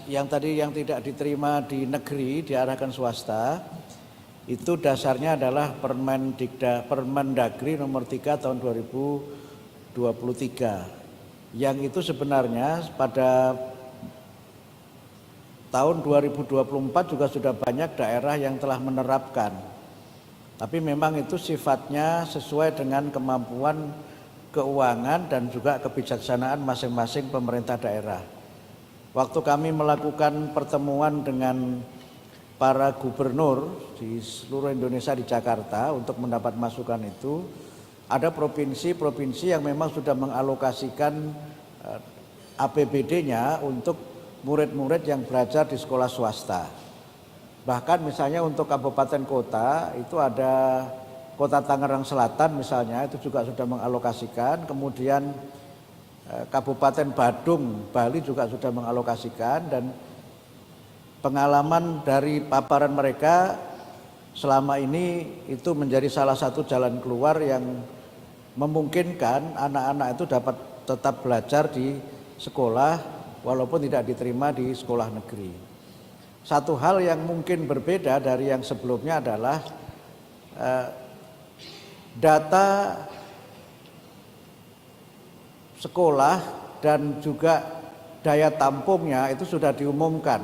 yang tadi yang tidak diterima di negeri diarahkan swasta, itu dasarnya adalah Permendagri nomor 3 tahun 2023. Yang itu sebenarnya pada tahun 2024 juga sudah banyak daerah yang telah menerapkan. Tapi memang itu sifatnya sesuai dengan kemampuan keuangan dan juga kebijaksanaan masing-masing pemerintah daerah. Waktu kami melakukan pertemuan dengan para gubernur di seluruh Indonesia di Jakarta untuk mendapat masukan itu, ada provinsi-provinsi yang memang sudah mengalokasikan APBD-nya untuk murid-murid yang belajar di sekolah swasta. Bahkan misalnya untuk kabupaten kota itu ada Kota Tangerang Selatan misalnya itu juga sudah mengalokasikan, kemudian Kabupaten Badung, Bali juga sudah mengalokasikan, dan pengalaman dari paparan mereka selama ini itu menjadi salah satu jalan keluar yang memungkinkan anak-anak itu dapat tetap belajar di sekolah walaupun tidak diterima di sekolah negeri. Satu hal yang mungkin berbeda dari yang sebelumnya adalah data sekolah dan juga daya tampungnya itu sudah diumumkan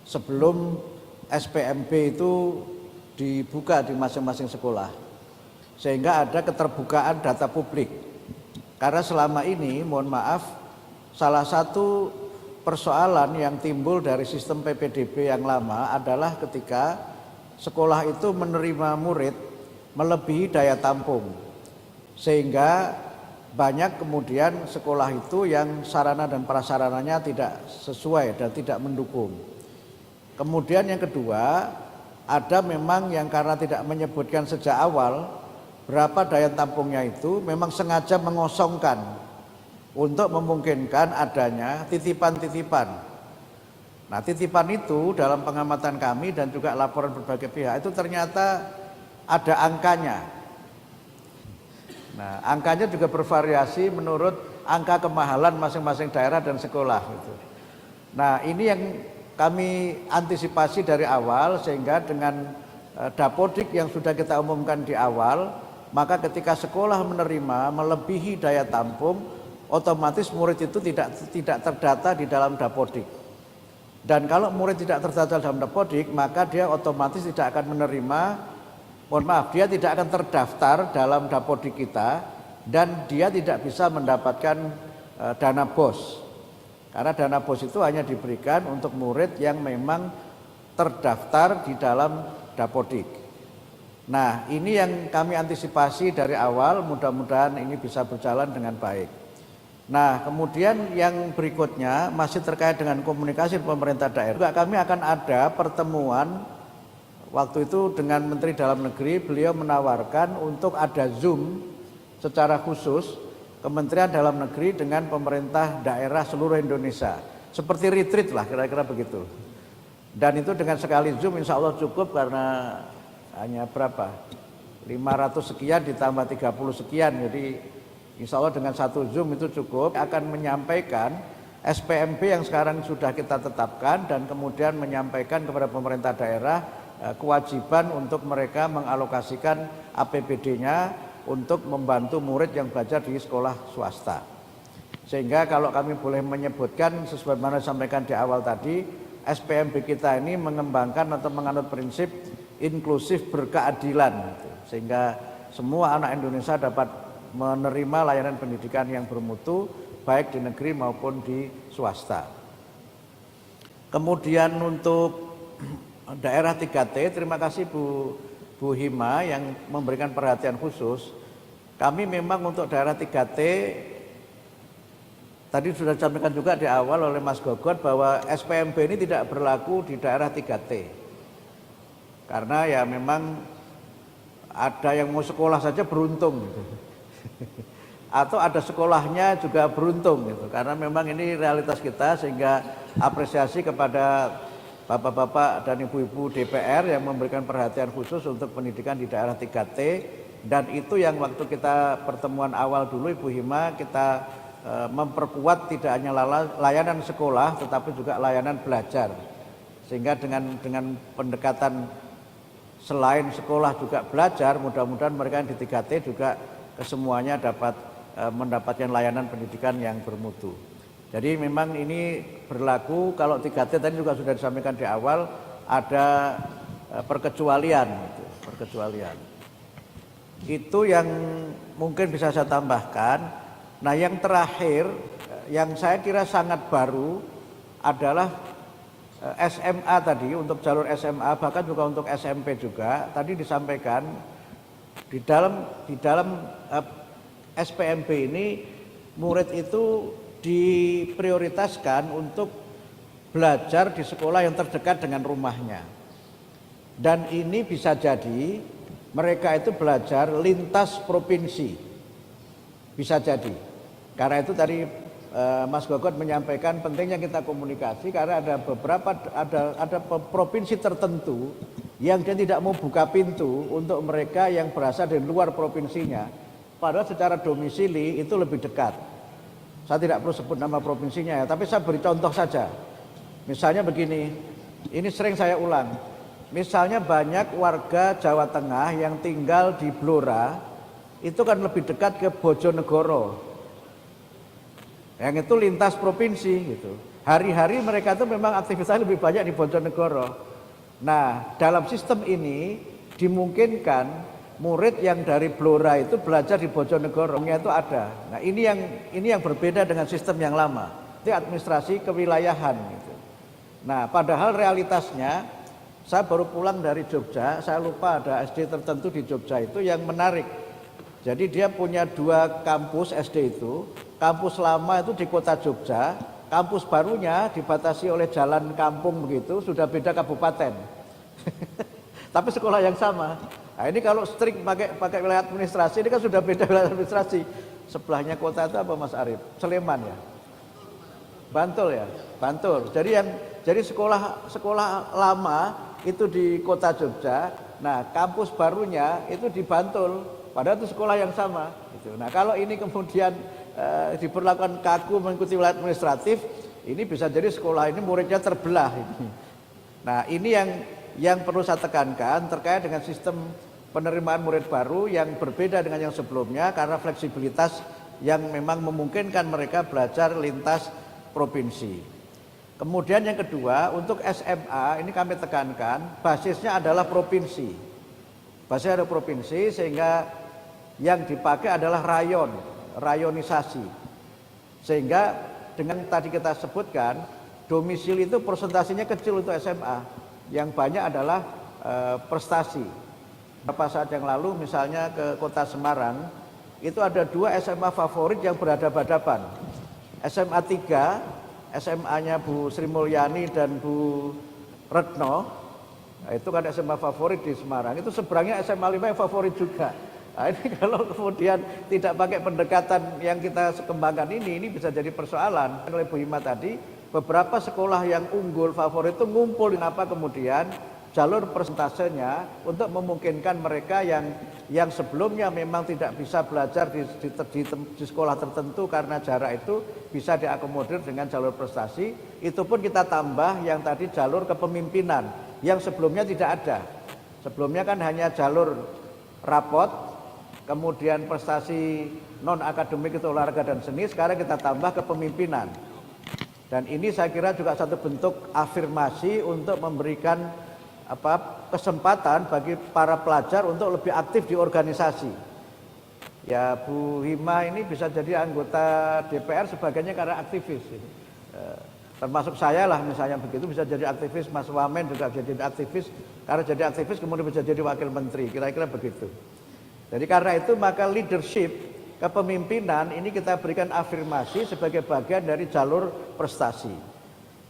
sebelum SPMB itu dibuka di masing-masing sekolah, sehingga ada keterbukaan data publik. Karena selama ini, mohon maaf, salah satu persoalan yang timbul dari sistem PPDB yang lama adalah ketika sekolah itu menerima murid melebihi daya tampung, sehingga banyak kemudian sekolah itu yang sarana dan prasarananya tidak sesuai dan tidak mendukung. Kemudian yang kedua, ada memang yang karena tidak menyebutkan sejak awal berapa daya tampungnya itu, memang sengaja mengosongkan untuk memungkinkan adanya titipan-titipan. Nah, titipan itu dalam pengamatan kami dan juga laporan berbagai pihak itu ternyata ada angkanya. Nah, angkanya juga bervariasi menurut angka kemahalan masing-masing daerah dan sekolah gitu. Nah, ini yang kami antisipasi dari awal, sehingga dengan dapodik yang sudah kita umumkan di awal, maka ketika sekolah menerima melebihi daya tampung, otomatis murid itu tidak terdata di dalam dapodik. Dan kalau murid tidak terdata dalam dapodik, maka dia otomatis tidak akan menerima, mohon maaf, dia tidak akan terdaftar dalam dapodik kita, dan dia tidak bisa mendapatkan dana BOS. Karena dana BOS itu hanya diberikan untuk murid yang memang terdaftar di dalam dapodik. Nah, ini yang kami antisipasi dari awal, mudah-mudahan ini bisa berjalan dengan baik. Nah, kemudian yang berikutnya masih terkait dengan komunikasi pemerintah daerah. Juga kami akan ada pertemuan waktu itu dengan Menteri Dalam Negeri. Beliau menawarkan untuk ada Zoom secara khusus Kementerian Dalam Negeri dengan pemerintah daerah seluruh Indonesia, seperti retreat lah kira-kira begitu. Dan itu dengan sekali Zoom insya Allah cukup, karena hanya berapa, 500 sekian ditambah 30 sekian, jadi insya Allah dengan satu Zoom itu cukup. Akan menyampaikan SPMB yang sekarang sudah kita tetapkan, dan kemudian menyampaikan kepada pemerintah daerah kewajiban untuk mereka mengalokasikan APBD-nya untuk membantu murid yang belajar di sekolah swasta. Sehingga kalau kami boleh menyebutkan sesuai mana disampaikan di awal tadi, SPMB kita ini mengembangkan atau menganut prinsip inklusif berkeadilan, sehingga semua anak Indonesia dapat menerima layanan pendidikan yang bermutu baik di negeri maupun di swasta. Kemudian untuk daerah 3T, terima kasih Bu Hima yang memberikan perhatian khusus. Kami memang untuk daerah 3T tadi sudah disampaikan juga di awal oleh Mas Gogot bahwa SPMB ini tidak berlaku di daerah 3T. Karena ya memang ada yang mau sekolah saja beruntung gitu. Atau ada sekolahnya juga beruntung gitu. Karena memang ini realitas kita, sehingga apresiasi kepada Bapak-bapak dan Ibu-ibu DPR yang memberikan perhatian khusus untuk pendidikan di daerah 3T. Dan itu yang waktu kita pertemuan awal dulu Ibu Hima kita memperkuat tidak hanya layanan sekolah tetapi juga layanan belajar, sehingga dengan pendekatan selain sekolah juga belajar, mudah-mudahan mereka yang di 3T juga kesemuanya dapat mendapatkan layanan pendidikan yang bermutu. Jadi memang ini berlaku, kalau 3T tadi juga sudah disampaikan di awal, ada perkecualian. Itu yang mungkin bisa saya tambahkan. Nah, yang terakhir yang saya kira sangat baru adalah SMA tadi, untuk jalur SMA, bahkan juga untuk SMP juga. Tadi disampaikan di dalam SPMB ini murid itu diprioritaskan untuk belajar di sekolah yang terdekat dengan rumahnya. Dan ini bisa jadi mereka itu belajar lintas provinsi. Bisa jadi. Karena itu tadi Mas Gogot menyampaikan pentingnya kita komunikasi, karena ada provinsi tertentu yang dia tidak mau buka pintu untuk mereka yang berasal dari luar provinsinya. Padahal secara domisili itu lebih dekat. Saya tidak perlu sebut nama provinsinya ya, tapi saya beri contoh saja. Misalnya begini, ini sering saya ulang. Misalnya banyak warga Jawa Tengah yang tinggal di Blora, itu kan lebih dekat ke Bojonegoro. Yang itu lintas provinsi gitu. Hari-hari mereka itu memang aktivitasnya lebih banyak di Bojonegoro. Nah, dalam sistem ini dimungkinkan murid yang dari Blora itu belajar di Bojonegoro, itu ada. Nah, ini yang berbeda dengan sistem yang lama. Itu administrasi kewilayahan gitu. Nah, padahal realitasnya saya baru pulang dari Jogja, saya lupa ada SD tertentu di Jogja itu yang menarik. Jadi dia punya 2 kampus SD itu, kampus lama itu di kota Jogja, kampus barunya dibatasi oleh jalan kampung begitu, sudah beda kabupaten. Tapi sekolah yang sama. Nah, ini kalau strict pakai wilayah administrasi, ini kan sudah beda wilayah administrasi. Sebelahnya kota itu apa Mas Arief? Sleman ya? Bantul ya? Bantul. Jadi sekolah lama itu di kota Jogja. Nah, kampus barunya itu di Bantul. Padahal itu sekolah yang sama. Gitu. Nah, kalau ini kemudian diberlakukan kaku mengikuti wilayah administratif, ini bisa jadi sekolah ini muridnya terbelah. Nah, ini yang perlu saya tekankan terkait dengan sistem penerimaan murid baru yang berbeda dengan yang sebelumnya, karena fleksibilitas yang memang memungkinkan mereka belajar lintas provinsi. Kemudian yang kedua, untuk SMA ini kami tekankan basisnya adalah provinsi. Basisnya adalah provinsi, sehingga yang dipakai adalah rayonisasi. Sehingga dengan tadi kita sebutkan, domisili itu persentasinya kecil untuk SMA. Yang banyak adalah prestasi. Beberapa saat yang lalu misalnya ke kota Semarang, itu ada 2 SMA favorit yang berhadapan-hadapan. SMA 3, SMA-nya Bu Sri Mulyani dan Bu Retno, itu kan SMA favorit di Semarang. Itu seberangnya SMA 5 yang favorit juga. Nah, ini kalau kemudian tidak pakai pendekatan yang kita kembangkan ini bisa jadi persoalan. Oleh Bu Hima tadi, beberapa sekolah yang unggul favorit itu ngumpul, kenapa kemudian jalur persentasenya untuk memungkinkan mereka yang sebelumnya memang tidak bisa belajar di sekolah tertentu karena jarak itu bisa diakomodir dengan jalur prestasi. Itu pun kita tambah yang tadi jalur kepemimpinan yang sebelumnya tidak ada. Sebelumnya kan hanya jalur rapot, kemudian prestasi non akademik itu olahraga dan seni, sekarang kita tambah kepemimpinan. Dan ini saya kira juga satu bentuk afirmasi untuk memberikan kesempatan bagi para pelajar untuk lebih aktif di organisasi. Ya, Bu Hima ini bisa jadi anggota DPR sebagainya karena aktivis. Termasuk saya lah misalnya begitu, bisa jadi aktivis. Mas Wamen juga bisa jadi aktivis. Karena jadi aktivis kemudian bisa jadi wakil menteri, kira-kira begitu. Jadi karena itu maka leadership, kepemimpinan ini kita berikan afirmasi sebagai bagian dari jalur prestasi.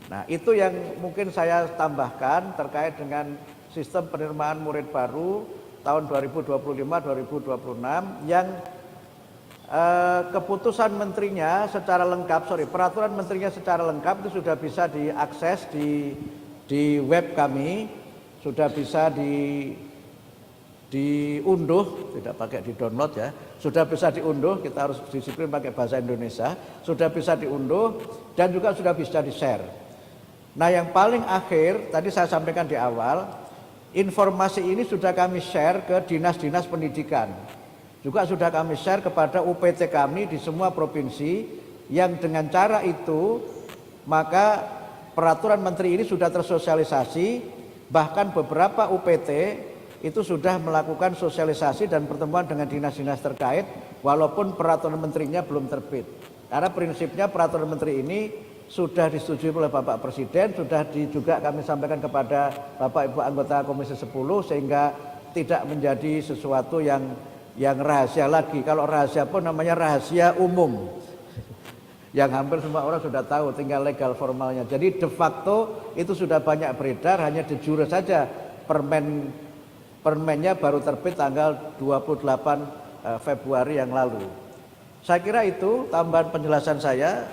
Nah, itu yang mungkin saya tambahkan terkait dengan sistem penerimaan murid baru tahun 2025-2026 yang keputusan menterinya secara lengkap, peraturan menterinya secara lengkap itu sudah bisa diakses di web kami, sudah bisa diunduh, tidak pakai di-download ya, sudah bisa diunduh, kita harus disiplin pakai bahasa Indonesia, sudah bisa diunduh dan juga sudah bisa di-share. Nah yang paling akhir, tadi saya sampaikan di awal, informasi ini sudah kami share ke dinas-dinas pendidikan. Juga sudah kami share kepada UPT kami di semua provinsi, yang dengan cara itu maka peraturan menteri ini sudah tersosialisasi, bahkan beberapa UPT itu sudah melakukan sosialisasi dan pertemuan dengan dinas-dinas terkait walaupun peraturan menterinya belum terbit. Karena prinsipnya peraturan menteri ini sudah disetujui oleh Bapak Presiden, sudah juga kami sampaikan kepada Bapak Ibu anggota Komisi 10 sehingga tidak menjadi sesuatu yang rahasia lagi. Kalau rahasia pun namanya rahasia umum. Yang hampir semua orang sudah tahu, tinggal legal formalnya. Jadi de facto itu sudah banyak beredar, hanya de jure saja permennya baru terbit tanggal 28 Februari yang lalu. Saya kira itu tambahan penjelasan saya.